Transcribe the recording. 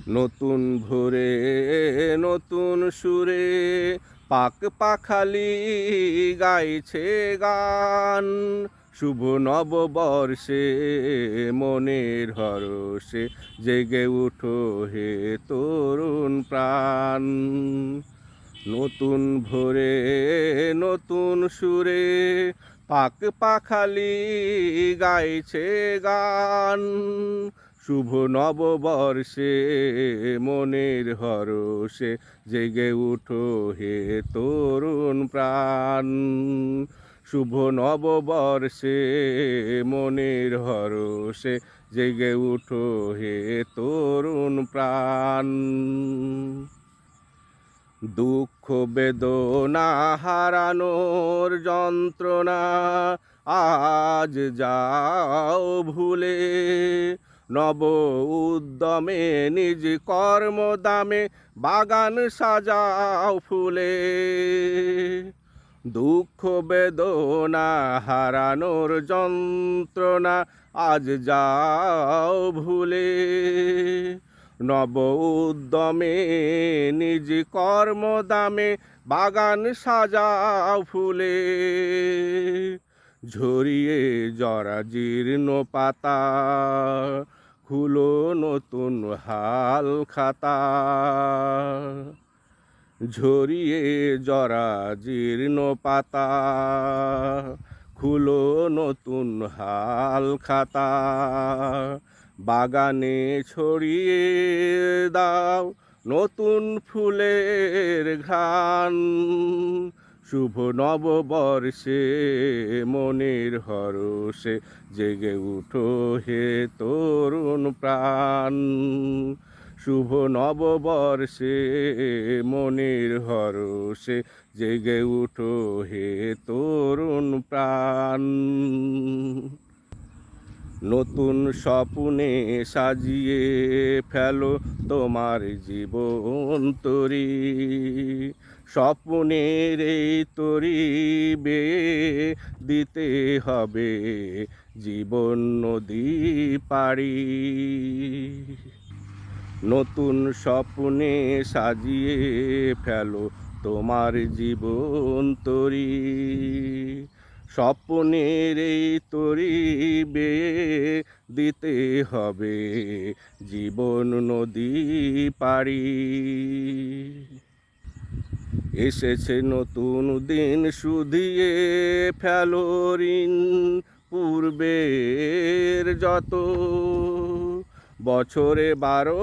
নতুন ভোরে নতুন সুরে পাক পাখালি গাইছে গান। শুভ নববর্ষে মনের হরষে জেগে উঠো হে তরুণ প্রাণ। নতুন ভোরে নতুন সুরে পাক পাখালি গাইছে গান। শুভ নববর্ষে মনের হরষে জেগে উঠো হে তরুণ প্রাণ। শুভ নববর্ষে মনের হরষে জেগে উঠো হে তরুণ প্রাণ। দুঃখ বেদনা হারানোর যন্ত্রণা আজ যাও ভুলে। নব উদ্যমে নিজ কর্মদামে বাগান সাজাও ফুলে। দুঃখ বেদনা হারানোর যন্ত্রণা আজ যাও ভুলে। নব উদ্যমে নিজ কর্মদামে বাগান সাজাও ফুলে। ঝরিয়ে জরা জীর্ণ পাতা খুলো নতুন হাল খাতা। ঝরিয়ে জরা জীর্ণ পাতা খুলো নতুন হাল খাতা। বাগানে ছড়িয়ে দাও নতুন ফুলের ঘ্রাণ। শুভ নববর্ষে মনের হরষে জেগে উঠো হে তরুণ প্রাণ। শুভ নববর্ষে মনের হরষে জেগে উঠো হে তরুণ প্রাণ। নতুন স্বপ্নে সাজিয়ে ফেলো তোমার জীবন তরি। স্বপ্নের এই তরি বেয়ে দিতে হবে জীবন নদী পাড়ি। নতুন স্বপ্নে সাজিয়ে ফেলো তোমার জীবন তরি। স্বপ্নের এই তরি বেয়ে দিতে হবে জীবন নদী পাড়ি। এসেছে নতুন দিন শুধিয়ে ফেলো ঋণ পূর্বের যত। বছরে 12